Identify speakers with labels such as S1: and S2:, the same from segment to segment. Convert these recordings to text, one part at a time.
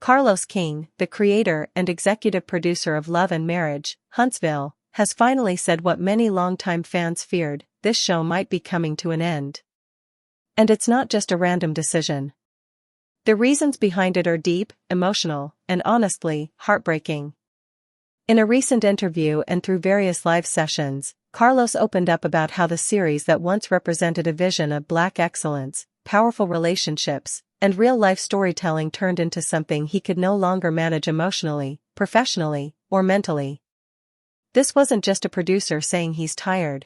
S1: Carlos King, the creator and executive producer of Love and Marriage, Huntsville, has finally said what many longtime fans feared: this show might be coming to an end. And it's not just a random decision. The reasons behind it are deep, emotional, and honestly, heartbreaking. In a recent interview and through various live sessions, Carlos opened up about how the series that once represented a vision of Black excellence, powerful relationships, and real-life storytelling turned into something he could no longer manage emotionally, professionally, or mentally. This wasn't just a producer saying he's tired.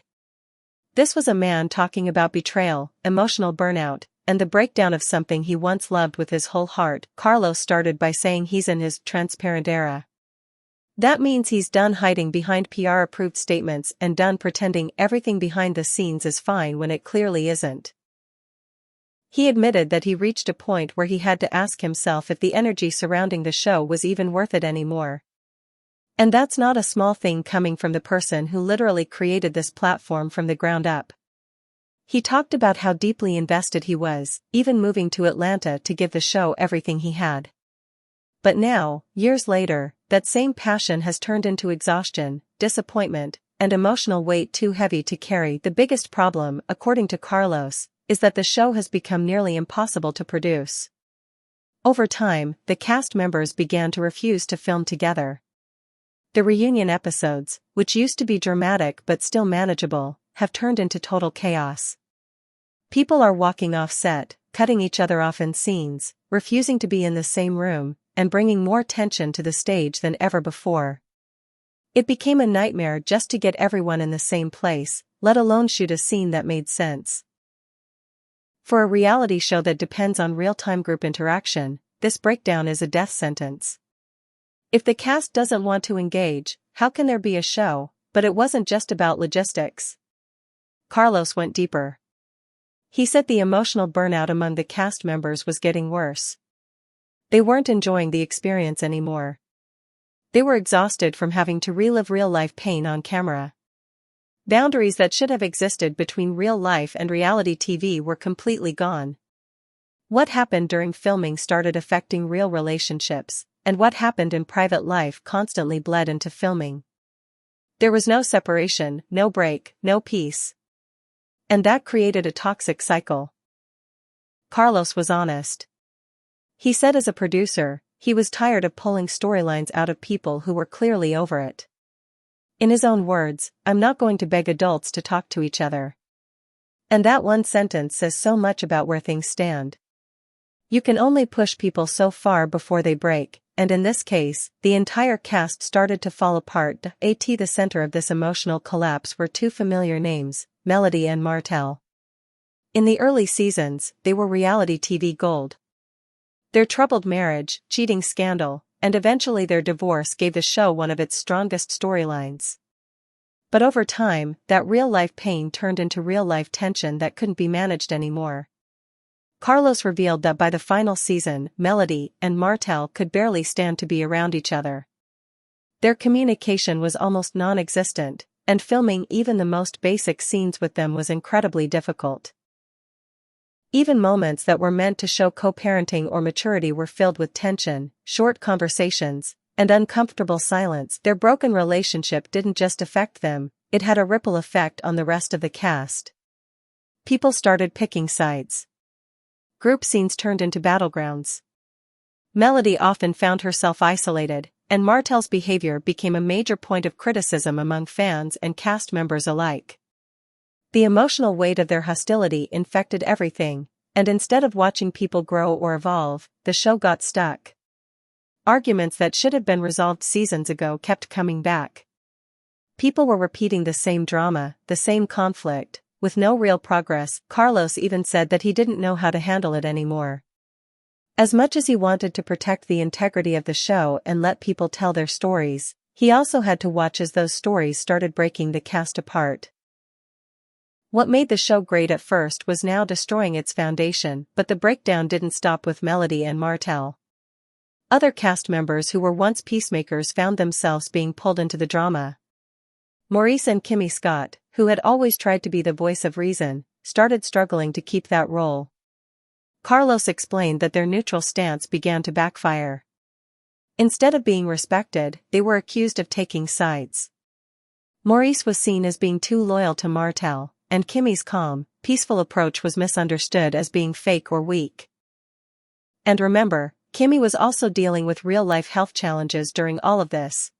S1: This was a man talking about betrayal, emotional burnout, and the breakdown of something he once loved with his whole heart. Carlos started by saying he's in his transparent era. That means he's done hiding behind PR-approved statements and done pretending everything behind the scenes is fine when it clearly isn't. He admitted that he reached a point where he had to ask himself if the energy surrounding the show was even worth it anymore. And that's not a small thing coming from the person who literally created this platform from the ground up. He talked about how deeply invested he was, even moving to Atlanta to give the show everything he had. But now, years later, that same passion has turned into exhaustion, disappointment, and emotional weight too heavy to carry. The biggest problem, according to Carlos, is that the show has become nearly impossible to produce. Over time, the cast members began to refuse to film together. The reunion episodes, which used to be dramatic but still manageable, have turned into total chaos. People are walking off set, cutting each other off in scenes, refusing to be in the same room, and bringing more tension to the stage than ever before. It became a nightmare just to get everyone in the same place, let alone shoot a scene that made sense. For a reality show that depends on real-time group interaction, this breakdown is a death sentence. If the cast doesn't want to engage, how can there be a show? But it wasn't just about logistics. Carlos went deeper. He said the emotional burnout among the cast members was getting worse. They weren't enjoying the experience anymore. They were exhausted from having to relive real-life pain on camera. Boundaries that should have existed between real life and reality TV were completely gone. What happened during filming started affecting real relationships, and what happened in private life constantly bled into filming. There was no separation, no break, no peace. And that created a toxic cycle. Carlos was honest. He said as a producer, he was tired of pulling storylines out of people who were clearly over it. In his own words, "I'm not going to beg adults to talk to each other." And that one sentence says so much about where things stand. You can only push people so far before they break, and in this case, the entire cast started to fall apart. At the center of this emotional collapse were two familiar names, Melody and Martel. In the early seasons, they were reality TV gold. Their troubled marriage, cheating scandal, and eventually their divorce gave the show one of its strongest storylines. But over time, that real-life pain turned into real-life tension that couldn't be managed anymore. Carlos revealed that by the final season, Melody and Martel could barely stand to be around each other. Their communication was almost non-existent, and filming even the most basic scenes with them was incredibly difficult. Even moments that were meant to show co-parenting or maturity were filled with tension, short conversations, and uncomfortable silence. Their broken relationship didn't just affect them, it had a ripple effect on the rest of the cast. People started picking sides. Group scenes turned into battlegrounds. Melody often found herself isolated, and Martel's behavior became a major point of criticism among fans and cast members alike. The emotional weight of their hostility infected everything, and instead of watching people grow or evolve, the show got stuck. Arguments that should have been resolved seasons ago kept coming back. People were repeating the same drama, the same conflict, with no real progress. Carlos even said that he didn't know how to handle it anymore. As much as he wanted to protect the integrity of the show and let people tell their stories, he also had to watch as those stories started breaking the cast apart. What made the show great at first was now destroying its foundation, but the breakdown didn't stop with Melody and Martel. Other cast members who were once peacemakers found themselves being pulled into the drama. Maurice and Kimmy Scott, who had always tried to be the voice of reason, started struggling to keep that role. Carlos explained that their neutral stance began to backfire. Instead of being respected, they were accused of taking sides. Maurice was seen as being too loyal to Martel, and Kimmy's calm, peaceful approach was misunderstood as being fake or weak. And remember, Kimmy was also dealing with real-life health challenges during all of this.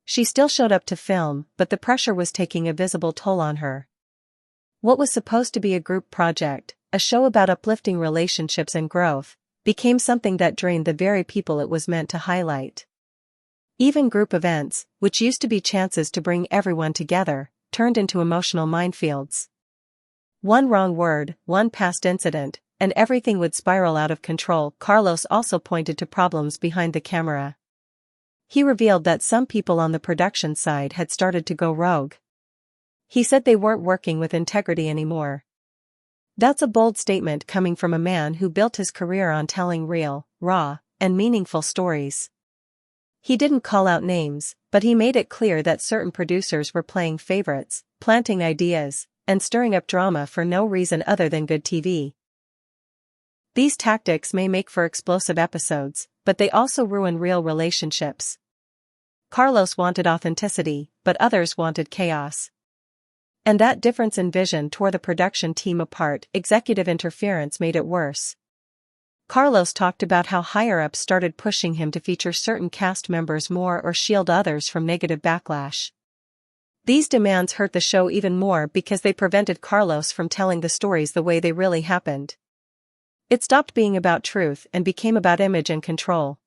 S1: She still showed up to film, but the pressure was taking a visible toll on her. What was supposed to be a group project, a show about uplifting relationships and growth, became something that drained the very people it was meant to highlight. Even group events, which used to be chances to bring everyone together, turned into emotional minefields. One wrong word, one past incident, and everything would spiral out of control. Carlos also pointed to problems behind the camera. He revealed that some people on the production side had started to go rogue. He said they weren't working with integrity anymore. That's a bold statement coming from a man who built his career on telling real, raw, and meaningful stories. He didn't call out names, but he made it clear that certain producers were playing favorites, planting ideas, and stirring up drama for no reason other than good TV. These tactics may make for explosive episodes, but they also ruin real relationships. Carlos wanted authenticity, but others wanted chaos. And that difference in vision tore the production team apart. Executive interference made it worse. Carlos talked about how higher-ups started pushing him to feature certain cast members more or shield others from negative backlash. These demands hurt the show even more because they prevented Carlos from telling the stories the way they really happened. It stopped being about truth and became about image and control.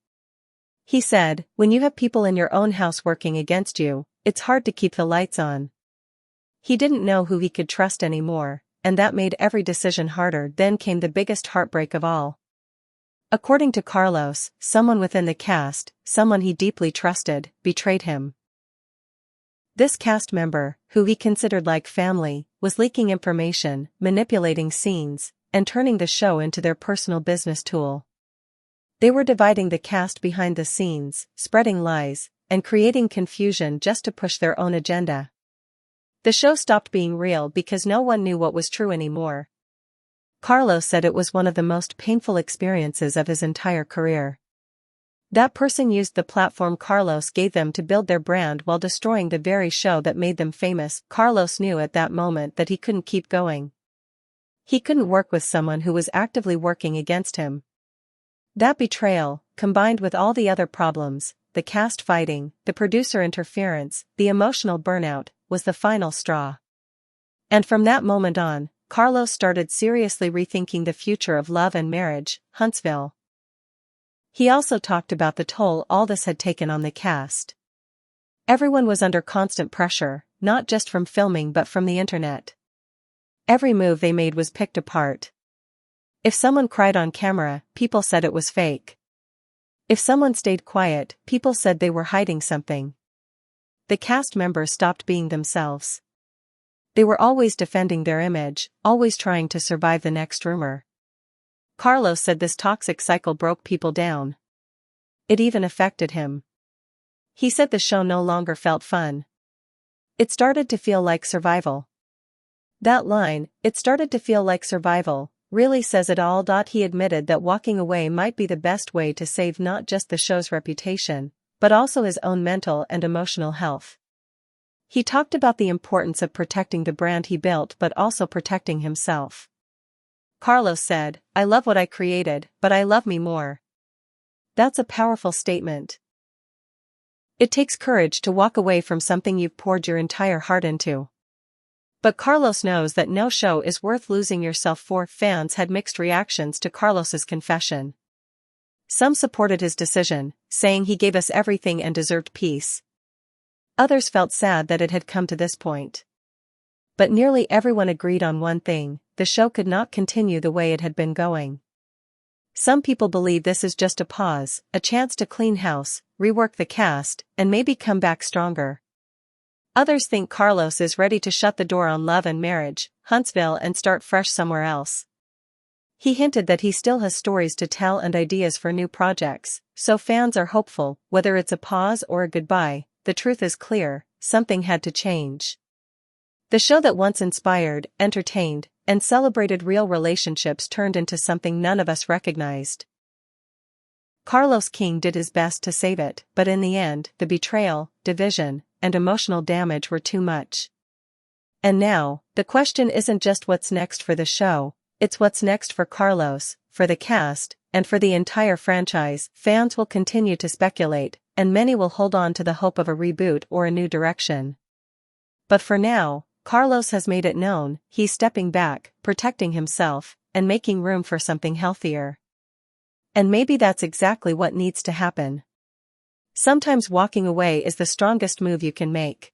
S1: He said, "When you have people in your own house working against you, it's hard to keep the lights on." He didn't know who he could trust anymore, and that made every decision harder. Then came the biggest heartbreak of all. According to Carlos, someone within the cast, someone he deeply trusted, betrayed him. This cast member, who he considered like family, was leaking information, manipulating scenes, and turning the show into their personal business tool. They were dividing the cast behind the scenes, spreading lies, and creating confusion just to push their own agenda. The show stopped being real because no one knew what was true anymore. Carlos said it was one of the most painful experiences of his entire career. That person used the platform Carlos gave them to build their brand while destroying the very show that made them famous. Carlos knew at that moment that he couldn't keep going. He couldn't work with someone who was actively working against him. That betrayal, combined with all the other problems, the cast fighting, the producer interference, the emotional burnout, was the final straw. And from that moment on, Carlos started seriously rethinking the future of Love and Marriage, Huntsville. He also talked about the toll all this had taken on the cast. Everyone was under constant pressure, not just from filming but from the internet. Every move they made was picked apart. If someone cried on camera, people said it was fake. If someone stayed quiet, people said they were hiding something. The cast members stopped being themselves. They were always defending their image, always trying to survive the next rumor. Carlos said this toxic cycle broke people down. It even affected him. He said the show no longer felt fun. It started to feel like survival. That line, "It started to feel like survival," really says it all. He admitted that walking away might be the best way to save not just the show's reputation, but also his own mental and emotional health. He talked about the importance of protecting the brand he built but also protecting himself. Carlos said, "I love what I created, but I love me more." That's a powerful statement. It takes courage to walk away from something you've poured your entire heart into. But Carlos knows that no show is worth losing yourself for. Fans had mixed reactions to Carlos's confession. Some supported his decision, saying he gave us everything and deserved peace. Others felt sad that it had come to this point. But nearly everyone agreed on one thing: the show could not continue the way it had been going. Some people believe this is just a pause, a chance to clean house, rework the cast, and maybe come back stronger. Others think Carlos is ready to shut the door on Love and Marriage, Huntsville, and start fresh somewhere else. He hinted that he still has stories to tell and ideas for new projects, so fans are hopeful. Whether it's a pause or a goodbye, the truth is clear: something had to change. The show that once inspired, entertained, and celebrated real relationships turned into something none of us recognized. Carlos King did his best to save it, but in the end, the betrayal, division, and emotional damage were too much. And now, the question isn't just what's next for the show, it's what's next for Carlos, for the cast, and for the entire franchise. Fans will continue to speculate, and many will hold on to the hope of a reboot or a new direction. But for now, Carlos has made it known, he's stepping back, protecting himself, and making room for something healthier. And maybe that's exactly what needs to happen. Sometimes walking away is the strongest move you can make.